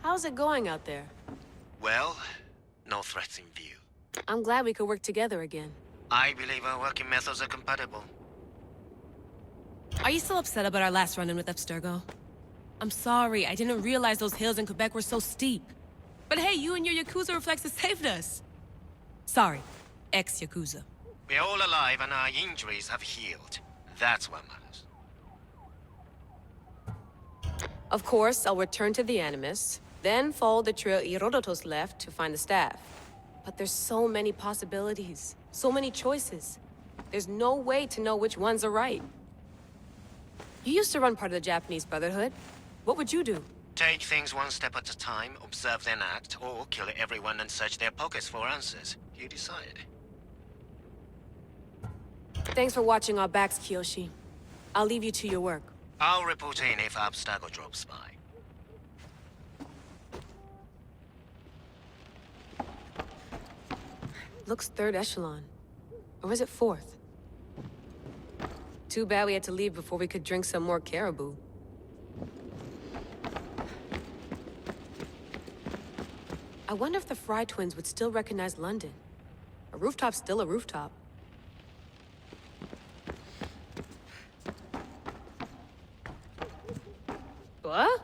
How's it going out there? Well, no threats in view. I'm glad we could work together again. I believe our working methods are compatible. Are you still upset about our last run-in with Abstergo? I'm sorry, I didn't realize those hills in Quebec were so steep. But hey, you and your Yakuza reflexes saved us. Sorry, ex-Yakuza. We're all alive and our injuries have healed. That's what matters. Of course, I'll return to the Animus, then follow the trail Herodotus left to find the staff. But there's so many possibilities, so many choices. There's no way to know which ones are right. You used to run part of the Japanese Brotherhood. What would you do? Take things one step at a time, observe then act, or kill everyone and search their pockets for answers. You decide. Thanks for watching our backs, Kiyoshi. I'll leave you to your work. I'll report in if Abstergo drops by. Looks third echelon. Or is it fourth? Too bad we had to leave before we could drink some more caribou. I wonder if the Fry twins would still recognize London. A rooftop's still a rooftop. What?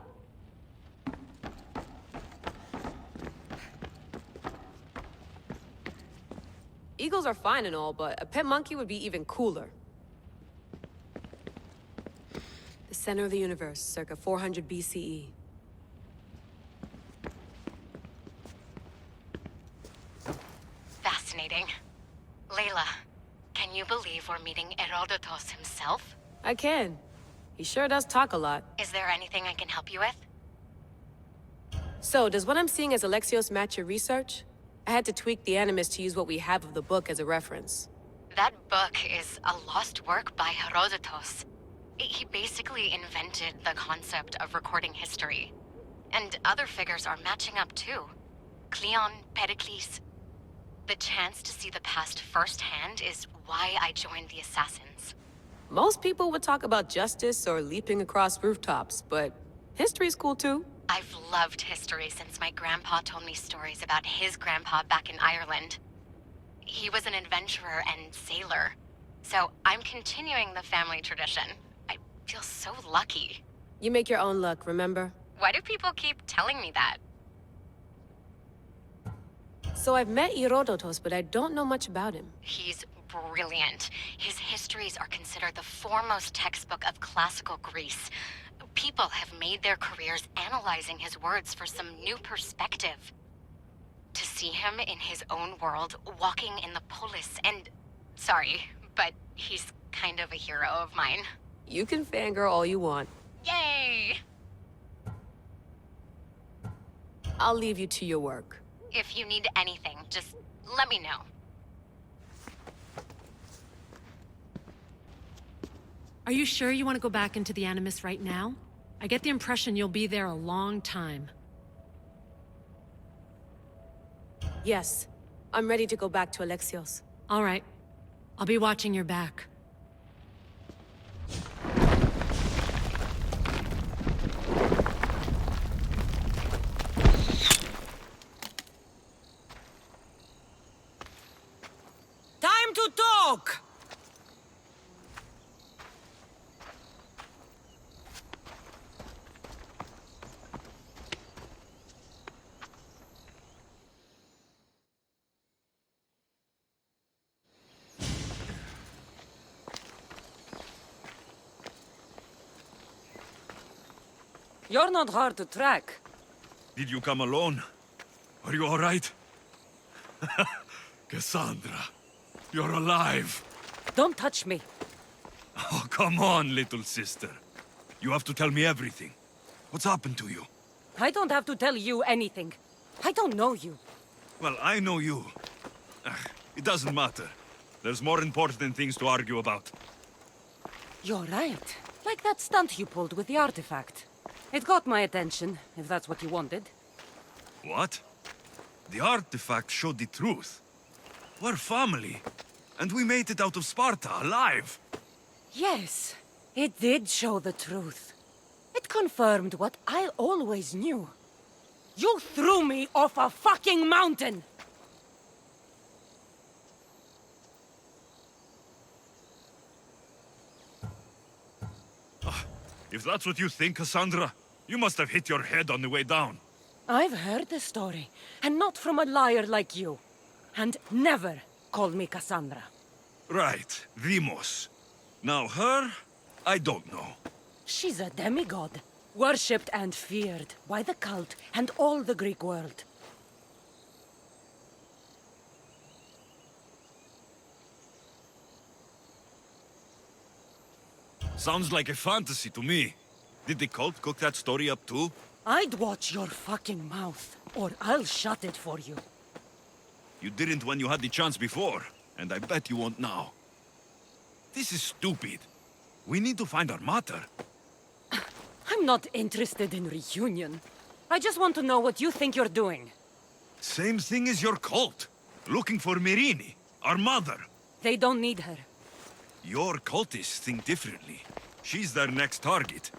Eagles are fine and all, but a pet monkey would be even cooler. The center of the universe, circa 400 BCE. Fascinating. Layla, can you believe we're meeting Herodotus himself? I can. He sure does talk a lot. Is there anything I can help you with? So, does what I'm seeing as Alexios match your research? I had to tweak the Animus to use what we have of the book as a reference. That book is a lost work by Herodotus. He basically invented the concept of recording history. And other figures are matching up too. Cleon, Pericles. The chance to see the past firsthand is why I joined the Assassins. Most people would talk about justice or leaping across rooftops, but history's cool too. I've loved history since my grandpa told me stories about his grandpa back in Ireland. He was an adventurer and sailor, so I'm continuing the family tradition. I feel so lucky. You make your own luck, remember? Why do people keep telling me that? So I've met Herodotus, but I don't know much about him. He's brilliant. His histories are considered the foremost textbook of classical Greece. People have made their careers analyzing his words for some new perspective. To see him in his own world, walking in the polis, and... Sorry, but he's kind of a hero of mine. You can fangirl all you want. Yay! I'll leave you to your work. If you need anything, just let me know. Are you sure you want to go back into the Animus right now? I get the impression you'll be there a long time. Yes. I'm ready to go back to Alexios. All right. I'll be watching your back. Time to talk! You're not hard to track. Did you come alone? Are you all right? Kassandra, you're alive. Don't touch me. Oh, come on, little sister. You have to tell me everything. What's happened to you? I don't have to tell you anything. I don't know you. Well, I know you. It doesn't matter. There's more important things to argue about. You're right. Like that stunt you pulled with the artifact. It got my attention, if that's what you wanted. What? The artifact showed the truth. We're family. And we made it out of Sparta, alive. Yes, it did show the truth. It confirmed what I always knew. You threw me off a fucking mountain! If that's what you think, Kassandra, you must have hit your head on the way down. I've heard the story, and not from a liar like you. And never call me Kassandra. Right, DEIMOS. Now her, I don't know. She's a demigod, worshipped and feared by the cult and all the Greek world. Sounds like a fantasy to me. Did the cult cook that story up too? I'd watch your fucking mouth, or I'll shut it for you. You didn't when you had the chance before, and I bet you won't now. This is stupid. We need to find our mater. I'm not interested in reunion. I just want to know what you think you're doing. Same thing as your cult. Looking for Myrrine, our mother. They don't need her. Your cultists think differently. She's their next target.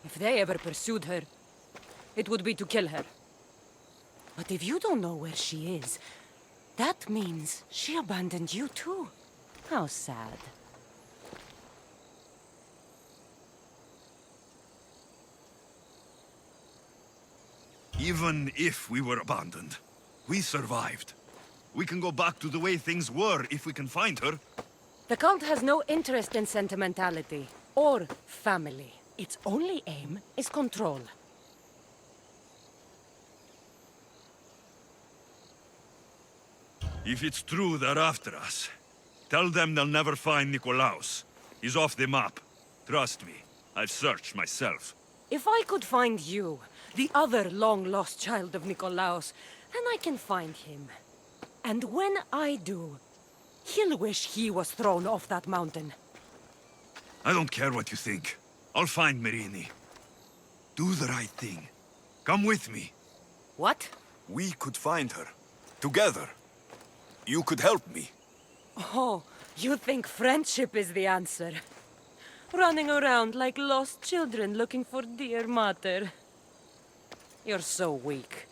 If they ever pursued her, it would be to kill her. But if you don't know where she is, that means she abandoned you too. How sad. Even if we were abandoned, we survived. We can go back to the way things were if we can find her. The cult has no interest in sentimentality or family. Its only aim is control. If it's true they're after us, tell them they'll never find Nikolaos. He's off the map. Trust me, I've searched myself. If I could find you, the other long-lost child of Nikolaos, then I can find him. And when I do, he'll wish he was thrown off that mountain. I don't care what you think. I'll find Myrrine. Do the right thing. Come with me. What? We could find her. Together. You could help me. Oh, you think friendship is the answer? Running around like lost children looking for dear mater. You're so weak.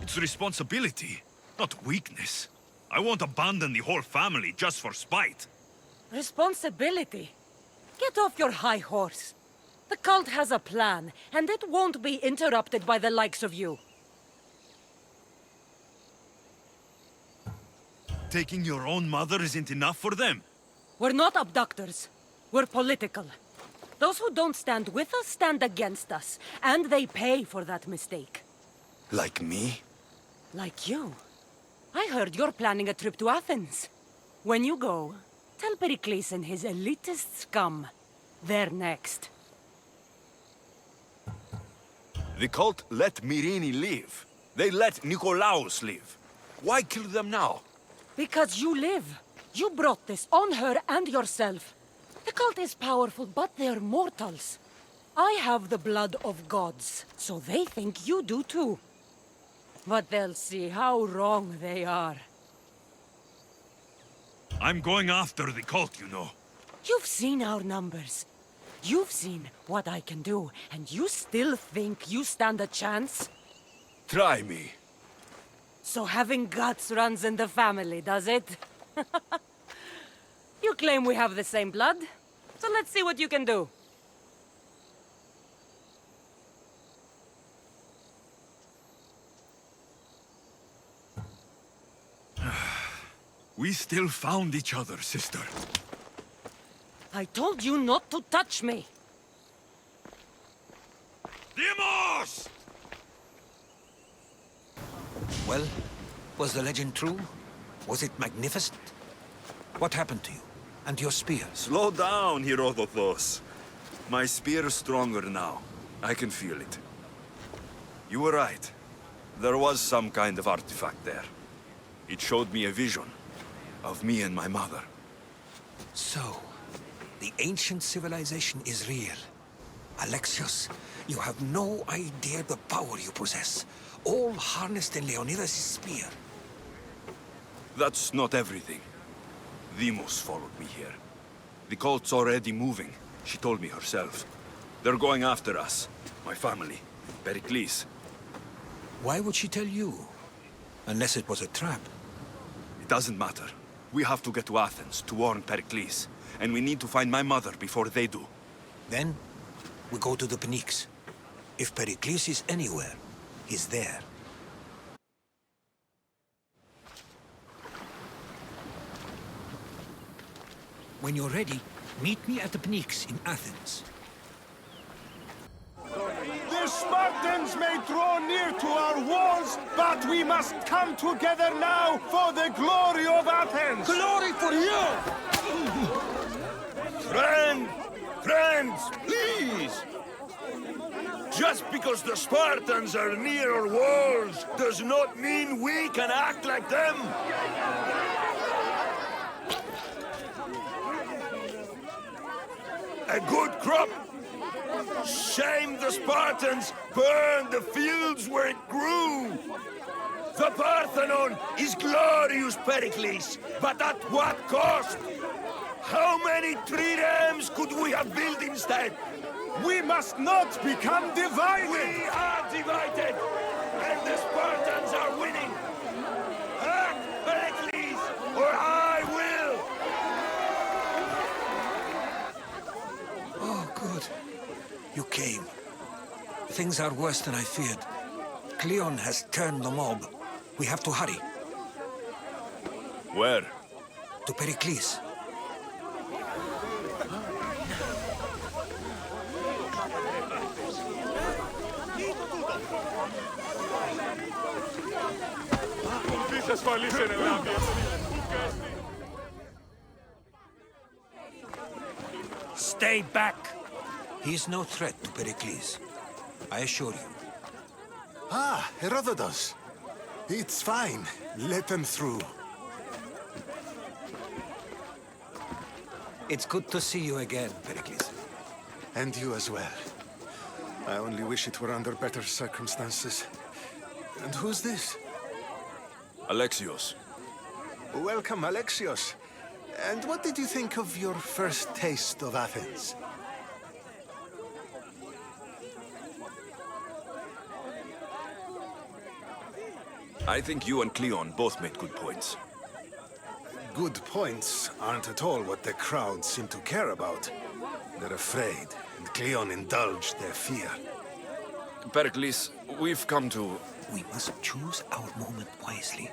It's responsibility, not weakness. I won't abandon the whole family just for spite. Responsibility? Get off your high horse. The cult has a plan, and it won't be interrupted by the likes of you. Taking your own mother isn't enough for them. We're not abductors. We're political. Those who don't stand with us stand against us, and they pay for that mistake. Like me? Like you. I heard you're planning a trip to Athens. When you go, tell Pericles and his elitist scum they're next. The cult let Myrrine live. They let Nikolaos live. Why kill them now? Because you live. You brought this on her and yourself. The cult is powerful, but they're mortals. I have the blood of gods, so they think you do too. But they'll see how wrong they are. I'm going after the cult, you know. You've seen our numbers. You've seen what I can do, and you still think you stand a chance? Try me. So having guts runs in the family, does it? You claim we have the same blood, so let's see what you can do. We still found each other, sister. I told you not to touch me. DEIMOS! Well, was the legend true? Was it magnificent? What happened to you? And your spear? Slow down, Herodotos. My spear is stronger now. I can feel it. You were right. There was some kind of artifact there. It showed me a vision of me and my mother. So, the ancient civilization is real. Alexios, you have no idea the power you possess. All harnessed in Leonidas' spear. That's not everything. DEIMOS followed me here. The cult's already moving. She told me herself. They're going after us. My family. Pericles. Why would she tell you? Unless it was a trap. It doesn't matter. We have to get to Athens to warn Pericles. And we need to find my mother before they do. Then, we go to the Pnyx. If Pericles is anywhere, he's there. When you're ready, meet me at the Pnyx in Athens. The Spartans may draw near to our walls, but we must come together now for the glory of Athens! Glory for you! Friends, please! Just because the Spartans are near our walls does not mean we can act like them! A good crop! Shame the Spartans burned the fields where it grew! The Parthenon is glorious, Pericles, but at what cost? How many triremes could we have built instead? We must not become divided! We are divided, and the Spartans are winning! Act, Pericles, or I will! Oh, good. You came. Things are worse than I feared. Cleon has turned the mob. We have to hurry. Where? To Pericles. Stay back! He's no threat to Pericles. I assure you. Ah, Herodotus. It's fine. Let them through. It's good to see you again, Pericles. And you as well. I only wish it were under better circumstances. And who's this? Alexios. Welcome, Alexios. And what did you think of your first taste of Athens? I think you and Cleon both made good points. Good points aren't at all what the crowd seem to care about. They're afraid, and Cleon indulged their fear. Pericles, we've come to... We must choose our moment wisely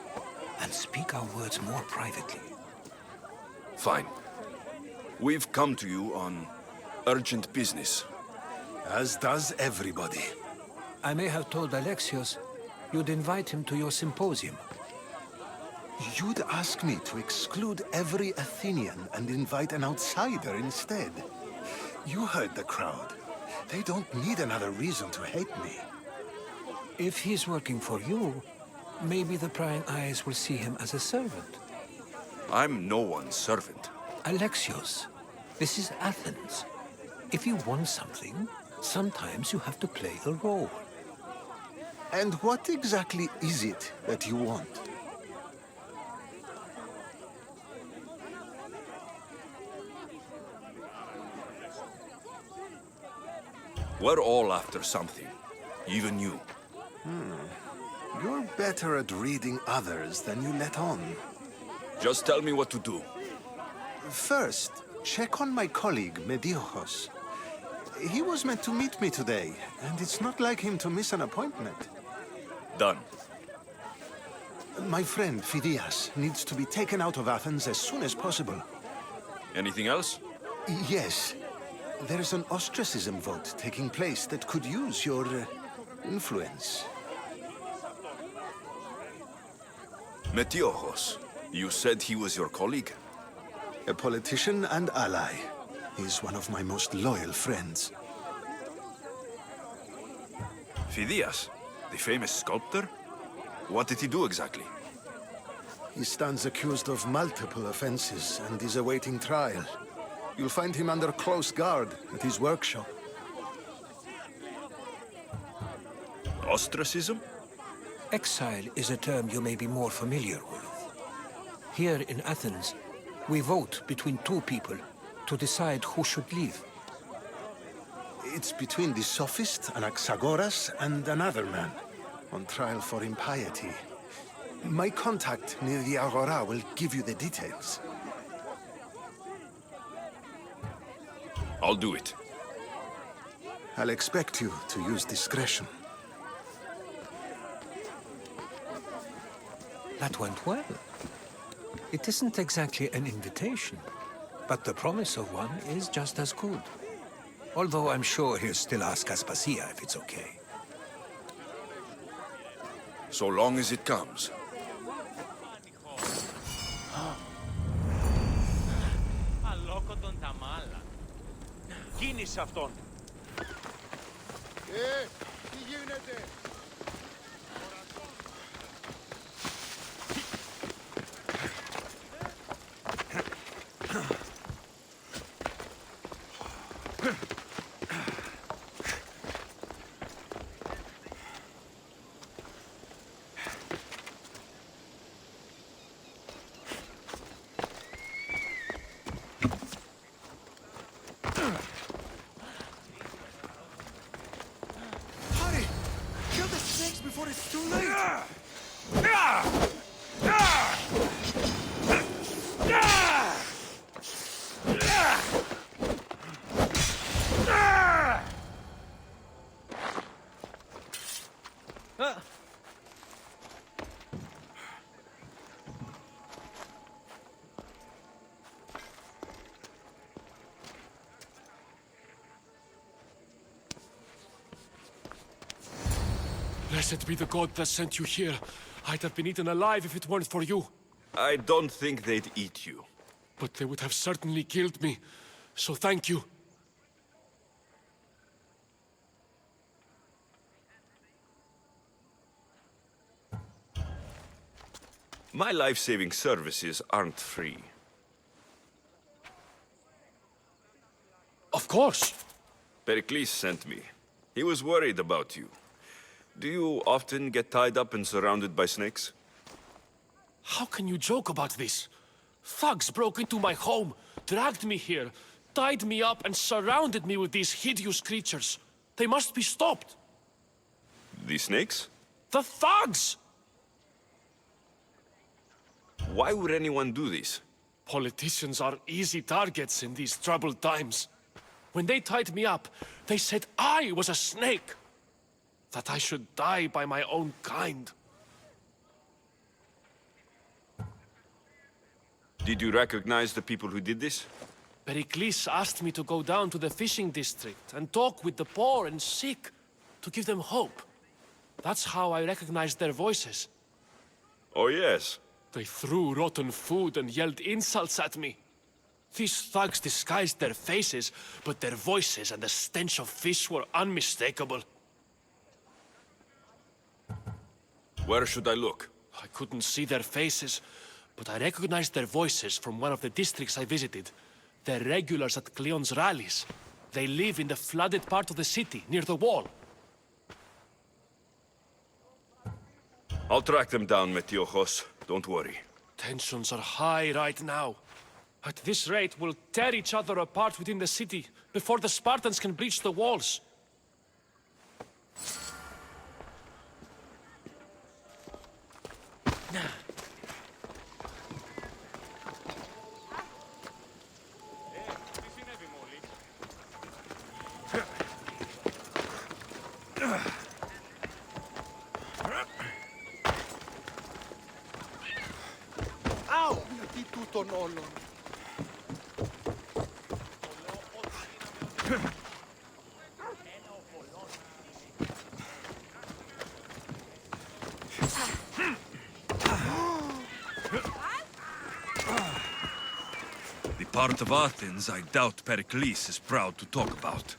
and speak our words more privately. Fine. We've come to you on urgent business. As does everybody. I may have told Alexios you'd invite him to your symposium. You'd ask me to exclude every Athenian and invite an outsider instead. You heard the crowd. They don't need another reason to hate me. If he's working for you, maybe the prying eyes will see him as a servant. I'm no one's servant. Alexios, this is Athens. If you want something, sometimes you have to play a role. And what exactly is it that you want? We're all after something. Even you. You're better at reading others than you let on. Just tell me what to do. First, check on my colleague, Mediochos. He was meant to meet me today, and it's not like him to miss an appointment. Done. My friend, Phidias, needs to be taken out of Athens as soon as possible. Anything else? Yes. There's an ostracism vote taking place that could use your influence. Metiochos. You said he was your colleague? A politician and ally. He's one of my most loyal friends. Phidias, the famous sculptor? What did he do exactly? He stands accused of multiple offenses and is awaiting trial. You'll find him under close guard at his workshop. Ostracism? Exile is a term you may be more familiar with. Here in Athens, we vote between two people to decide who should leave. It's between the sophist, Anaxagoras, and another man, on trial for impiety. My contact near the Agora will give you the details. I'll do it. I'll expect you to use discretion. That went well. It isn't exactly an invitation, but the promise of one is just as good. Although I'm sure he'll still ask Aspasia if it's okay. So long as it comes. Αλόκοτον τα μάλα. Κίνησε αυτόν. Τι γίνεται? Before it's too late! Blessed be the god that sent you here. I'd have been eaten alive if it weren't for you. I don't think they'd eat you. But they would have certainly killed me. So thank you. My life-saving services aren't free. Of course. Pericles sent me. He was worried about you. Do you often get tied up and surrounded by snakes? How can you joke about this? Thugs broke into my home, dragged me here, tied me up and surrounded me with these hideous creatures. They must be stopped. The snakes? The thugs! Why would anyone do this? Politicians are easy targets in these troubled times. When they tied me up, they said I was a snake. That I should die by my own kind. Did you recognize the people who did this? Pericles asked me to go down to the fishing district and talk with the poor and sick, to give them hope. That's how I recognized their voices. Oh yes. They threw rotten food and yelled insults at me. These thugs disguised their faces, but their voices and the stench of fish were unmistakable. Where should I look? I couldn't see their faces, but I recognized their voices from one of the districts I visited. They're regulars at Cleon's rallies. They live in the flooded part of the city, near the wall. I'll track them down, Metiojos. Don't worry. Tensions are high right now. At this rate, we'll tear each other apart within the city before the Spartans can breach the walls. Των όλων. The part of Athens I doubt Pericles is proud to talk about.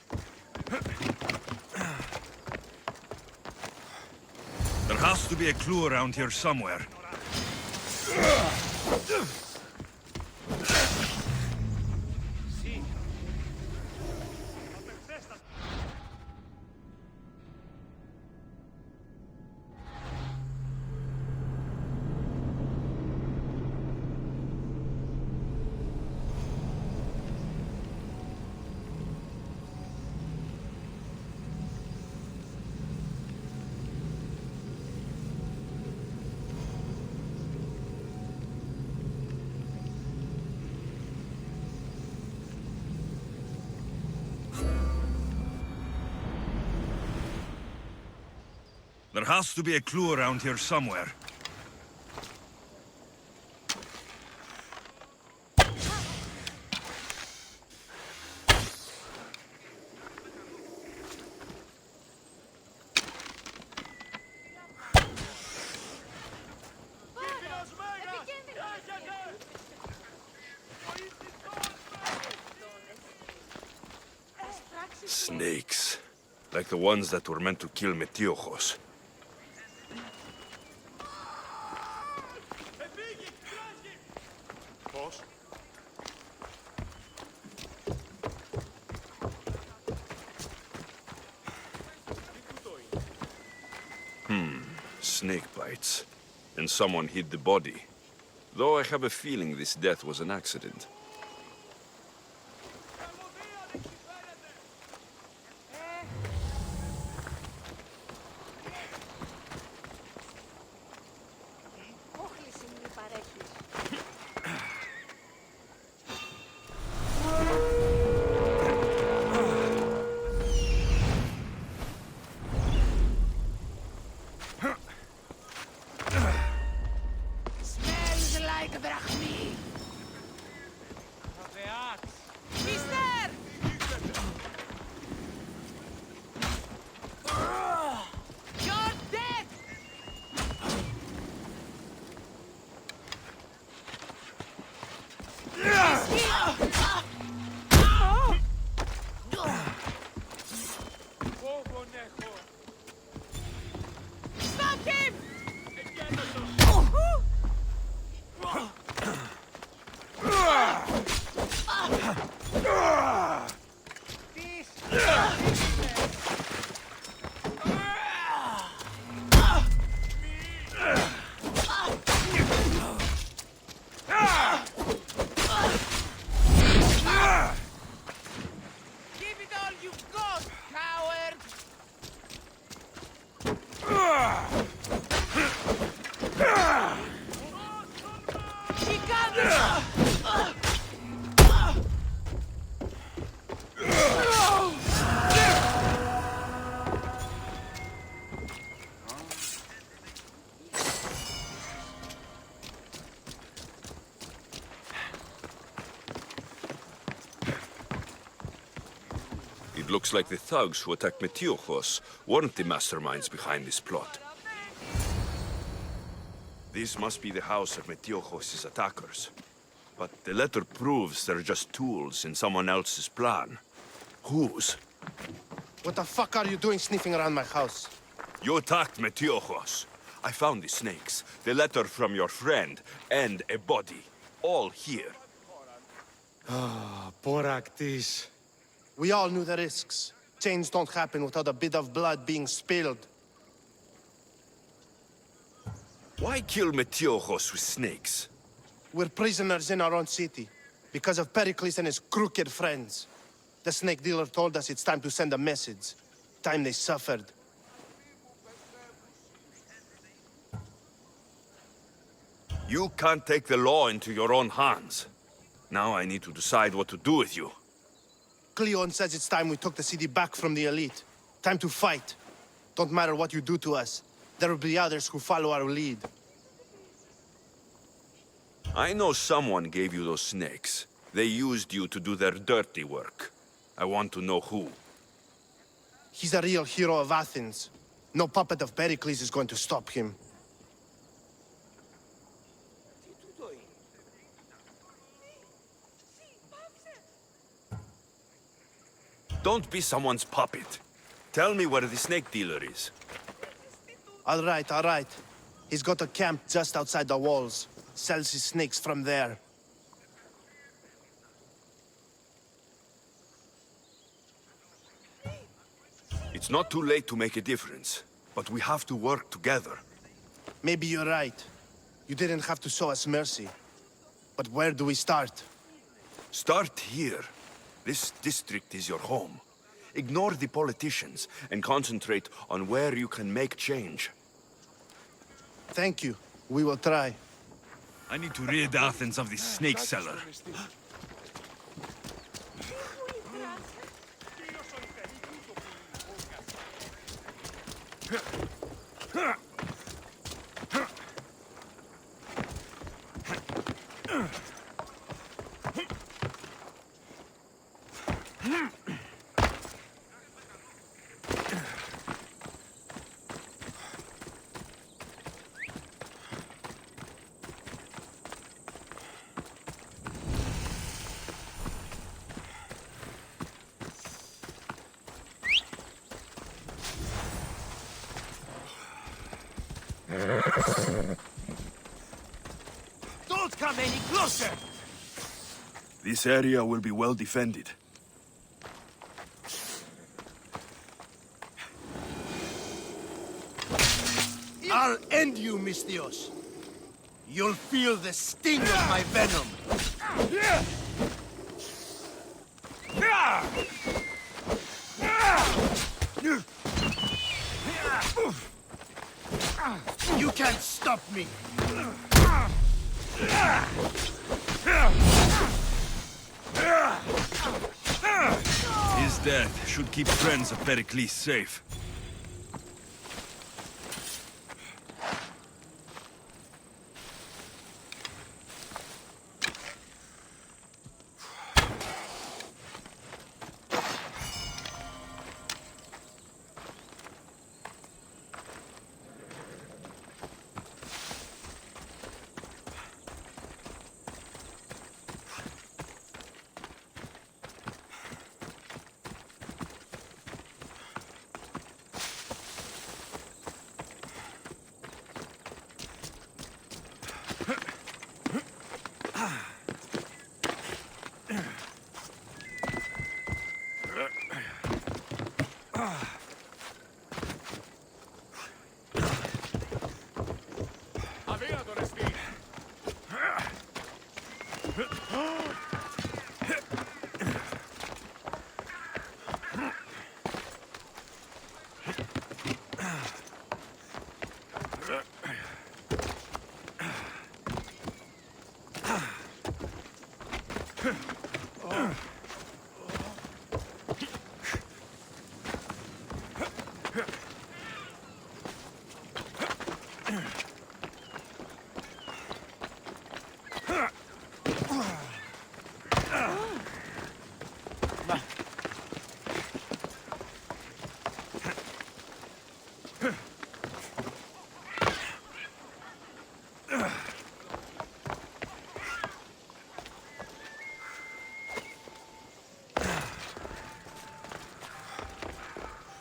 There has to be a clue around here somewhere. has to be a clue around here somewhere. Snakes. Like the ones that were meant to kill Metiojos. Snake bites. And someone hid the body. Though I have a feeling this death was an accident. It looks like the thugs who attacked Metiojos weren't the masterminds behind this plot. This must be the house of Metiojos' attackers. But the letter proves they're just tools in someone else's plan. Whose? What the fuck are you doing sniffing around my house? You attacked Metiojos. I found the snakes, the letter from your friend, and a body. All here. Boraktis. We all knew the risks. Change don't happen without a bit of blood being spilled. Why kill Metiojos with snakes? We're prisoners in our own city, because of Pericles and his crooked friends. The snake dealer told us it's time to send a message. Time they suffered. You can't take the law into your own hands. Now I need to decide what to do with you. Cleon says it's time we took the city back from the elite. Time to fight. Don't matter what you do to us. There will be others who follow our lead. I know someone gave you those snakes. They used you to do their dirty work. I want to know who. He's a real hero of Athens. No puppet of Pericles is going to stop him. Don't be someone's puppet. Tell me where the snake dealer is. All right. He's got a camp just outside the walls. Sells his snakes from there. It's not too late to make a difference, but we have to work together. Maybe you're right. You didn't have to show us mercy. But where do we start? Start here. This district is your home. Ignore the politicians and concentrate on where you can make change. Thank you. We will try. I need to rid Athens of this snake seller. Don't come any closer! This area will be well defended. I'll end you, Mystios. You'll feel the sting of my venom. You can't stop me. His death should keep friends of Pericles safe.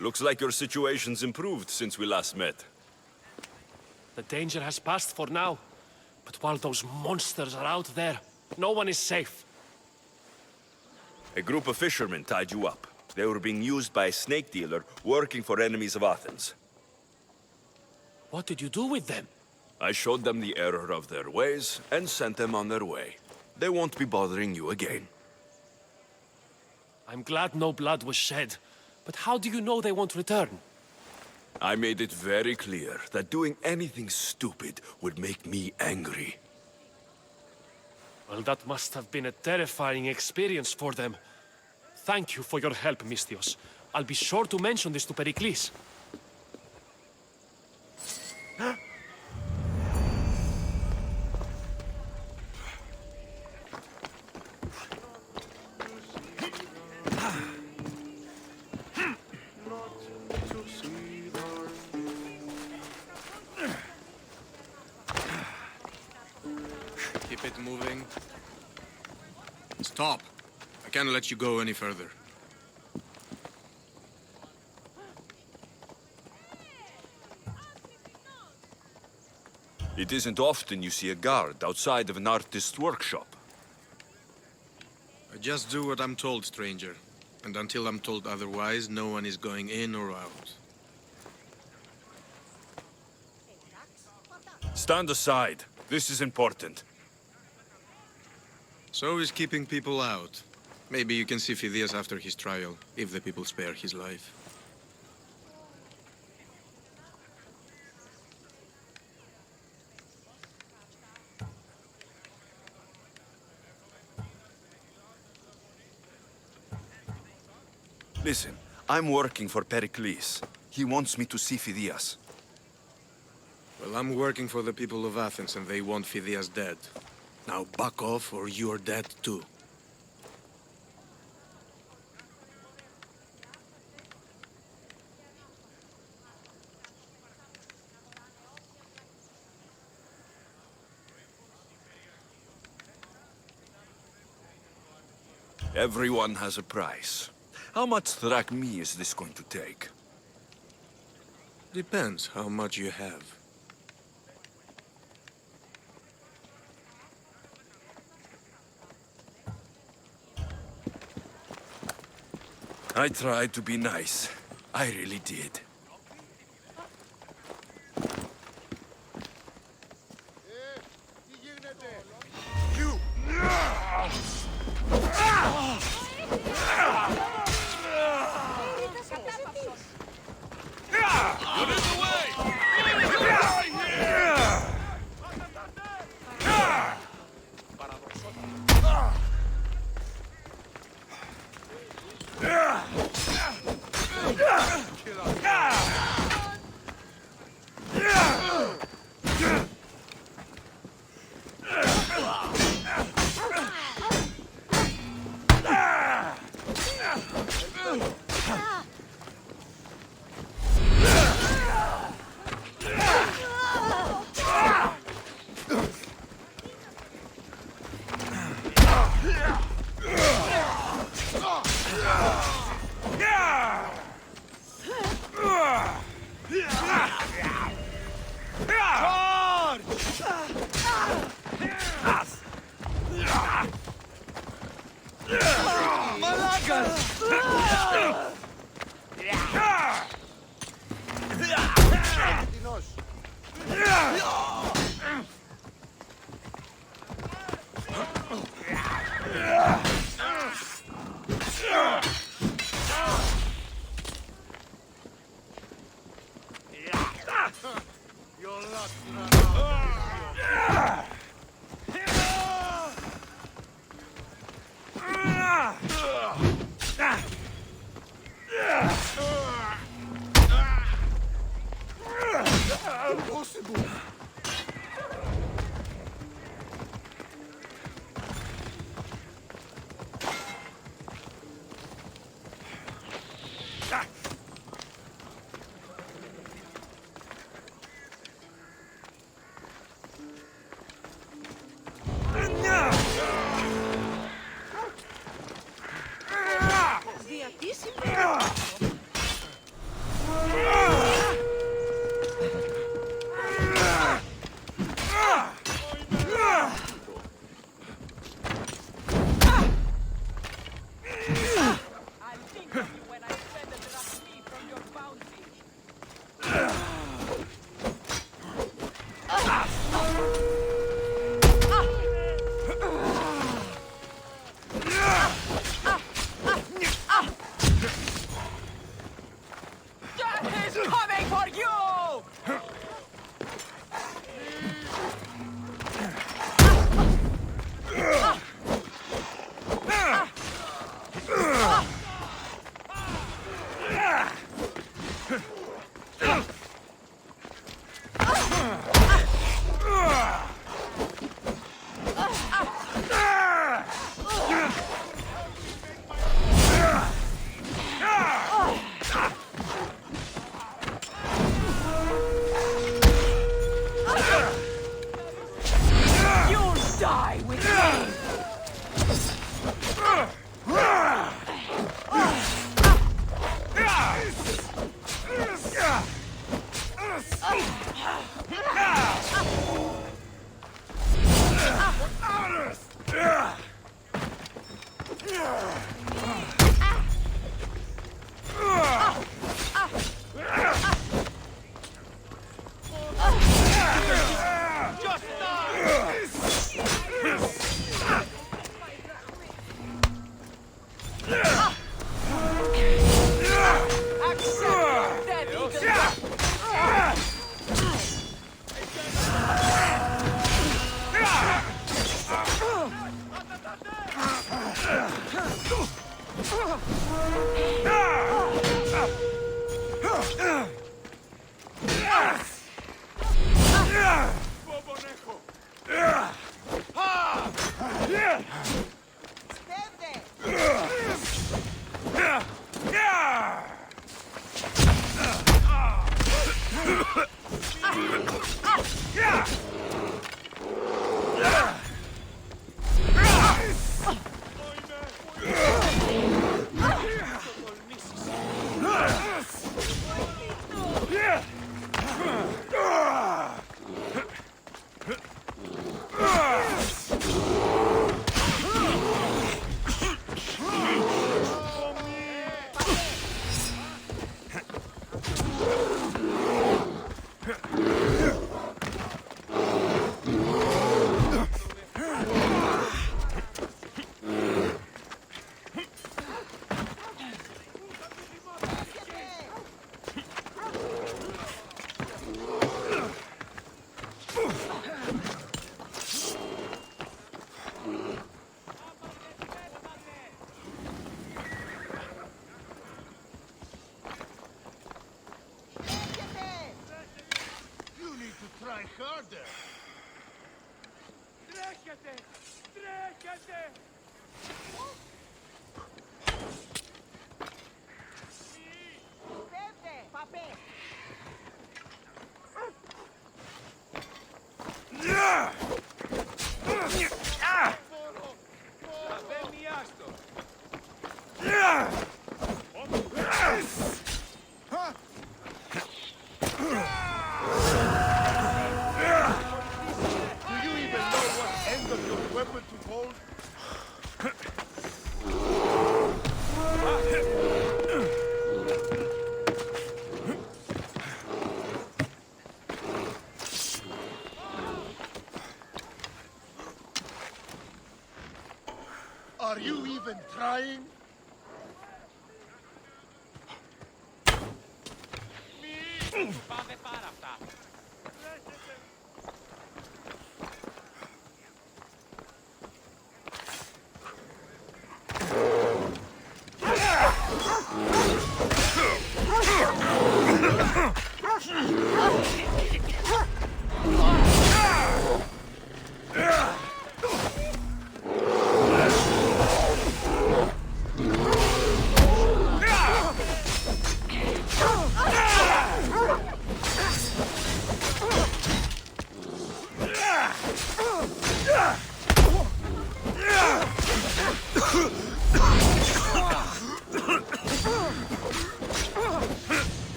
Looks like your situation's improved since we last met. The danger has passed for now. But while those monsters are out there, no one is safe. A group of fishermen tied you up. They were being used by a snake dealer working for enemies of Athens. What did you do with them? I showed them the error of their ways and sent them on their way. They won't be bothering you again. I'm glad no blood was shed. But how do you know they won't return? I made it very clear that doing anything stupid would make me angry. Well, that must have been a terrifying experience for them. Thank you for your help, Mystios. I'll be sure to mention this to Pericles. Keep it moving. Stop. I can't let you go any further. It isn't often you see a guard outside of an artist's workshop. I just do what I'm told, stranger. And until I'm told otherwise, no one is going in or out. Stand aside. This is important. So is keeping people out. Maybe you can see Phidias after his trial, if the people spare his life. Listen, I'm working for Pericles. He wants me to see Phidias. Well, I'm working for the people of Athens, and they want Phidias dead. Now back off, or you're dead too. Everyone has a price. How much drachmi is this going to take? Depends how much you have. I tried to be nice. I really did. order! Τρέχετε! Τρέχετε! Pete, papé! Do you even know what end of your weapon to hold? Are you even trying? Πάμε πάρα αυτά.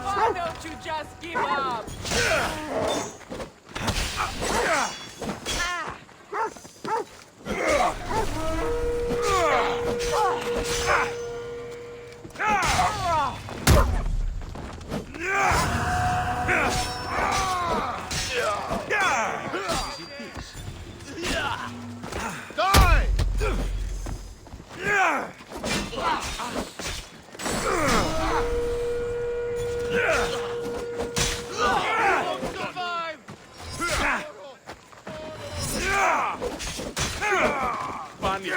Why don't you just give up? Die! Πάνηκε.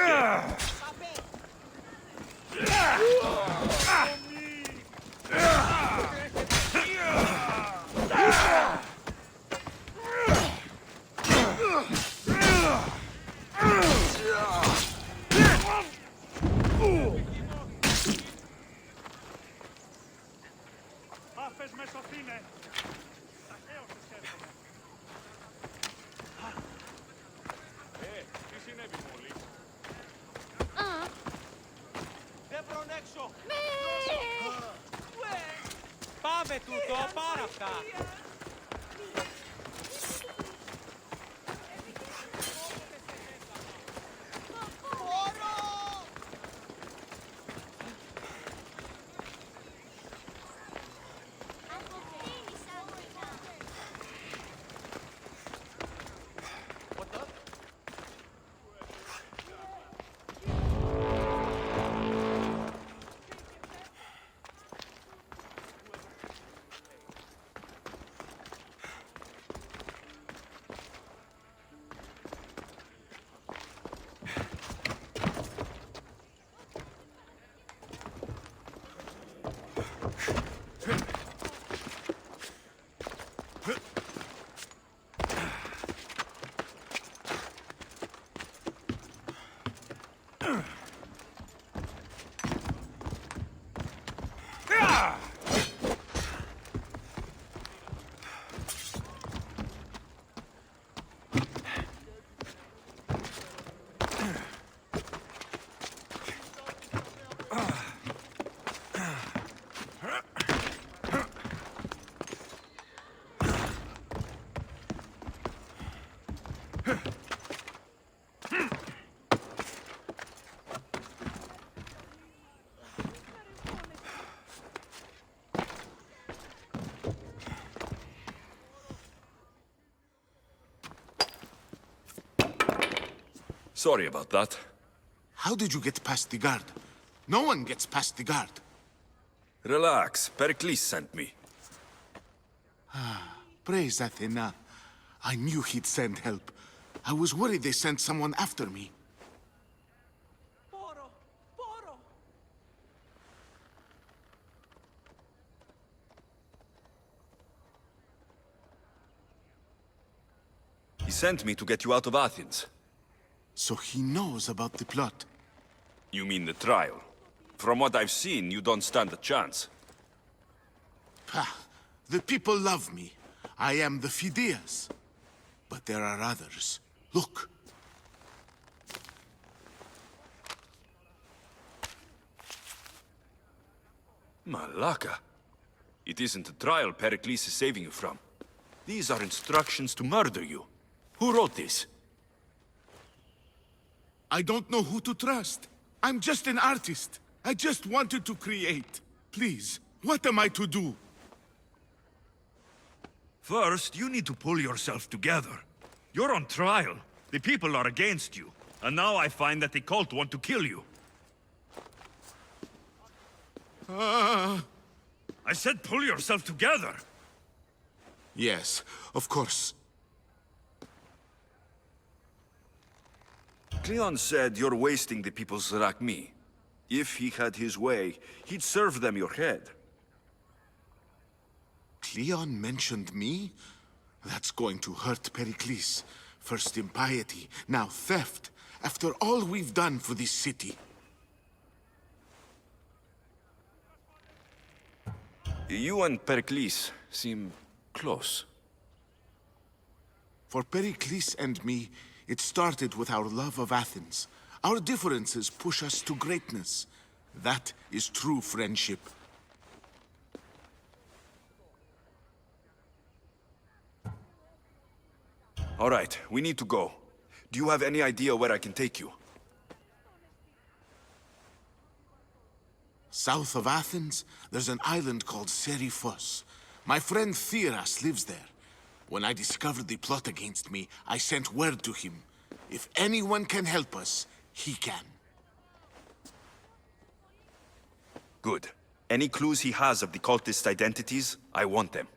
Άφες με σωθήνε! Τι συνέβη μόλις? Δεν προνέξω! Πάμε τούτο, πάρα αυτά! Sorry about that. How did you get past the guard? No one gets past the guard. Relax. Pericles sent me. Praise Athena. I knew he'd send help. I was worried they sent someone after me. sent me to get you out of Athens. So he knows about the plot. You mean the trial? From what I've seen, you don't stand a chance. Pah, the people love me. I am the Phidias. But there are others. Look. Malaka. It isn't the trial Pericles is saving you from. These are instructions to murder you. Who wrote this? I don't know who to trust. I'm just an artist. I just wanted to create. Please, what am I to do? First, you need to pull yourself together. You're on trial. The people are against you. And now I find that the cult want to kill you. I said pull yourself together. Yes, of course. Cleon said you're wasting the people's Zrakmi. If he had his way, he'd serve them your head. Cleon mentioned me? That's going to hurt Pericles. First impiety, now theft. After all we've done for this city. You and Pericles seem close. For Pericles and me, it started with our love of Athens. Our differences push us to greatness. That is true friendship. All right, we need to go. Do you have any idea where I can take you? South of Athens, there's an island called Seriphos. My friend Theras lives there. When I discovered the plot against me, I sent word to him. If anyone can help us, he can. Good. Any clues he has of the cultist identities, I want them.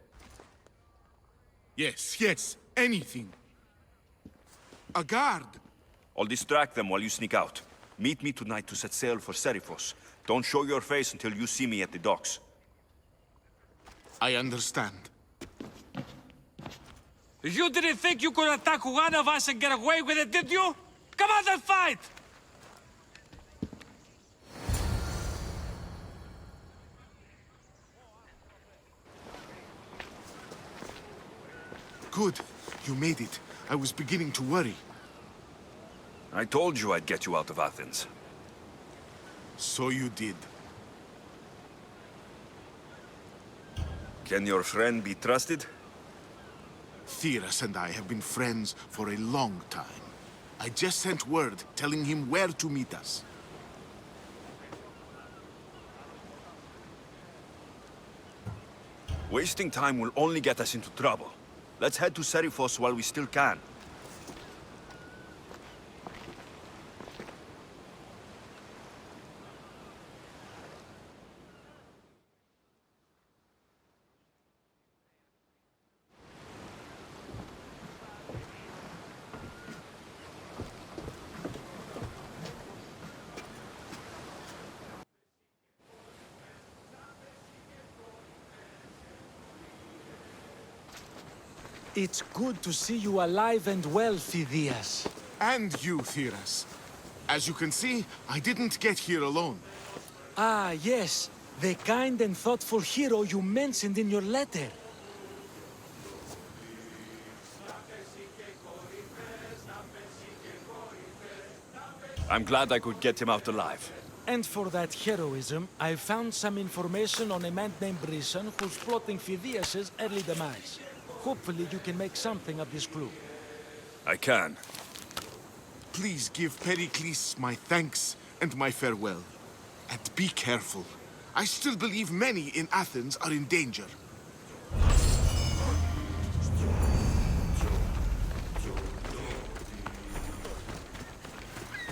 Yes, anything. A guard! I'll distract them while you sneak out. Meet me tonight to set sail for Seriphos. Don't show your face until you see me at the docks. I understand. You didn't think you could attack one of us and get away with it, did you? Come on and fight! Good. You made it. I was beginning to worry. I told you I'd get you out of Athens. So you did. Can your friend be trusted? Theras and I have been friends for a long time. I just sent word telling him where to meet us. Wasting time will only get us into trouble. Let's head to Seriphos while we still can. It's good to see you alive and well, Phidias. And you, Theras. As you can see, I didn't get here alone. Ah, yes. The kind and thoughtful hero you mentioned in your letter. I'm glad I could get him out alive. And for that heroism, I found some information on a man named Brisson who's plotting Phidias' early demise. Hopefully you can make something of this clue. I can. Please give Pericles my thanks and my farewell. And be careful. I still believe many in Athens are in danger.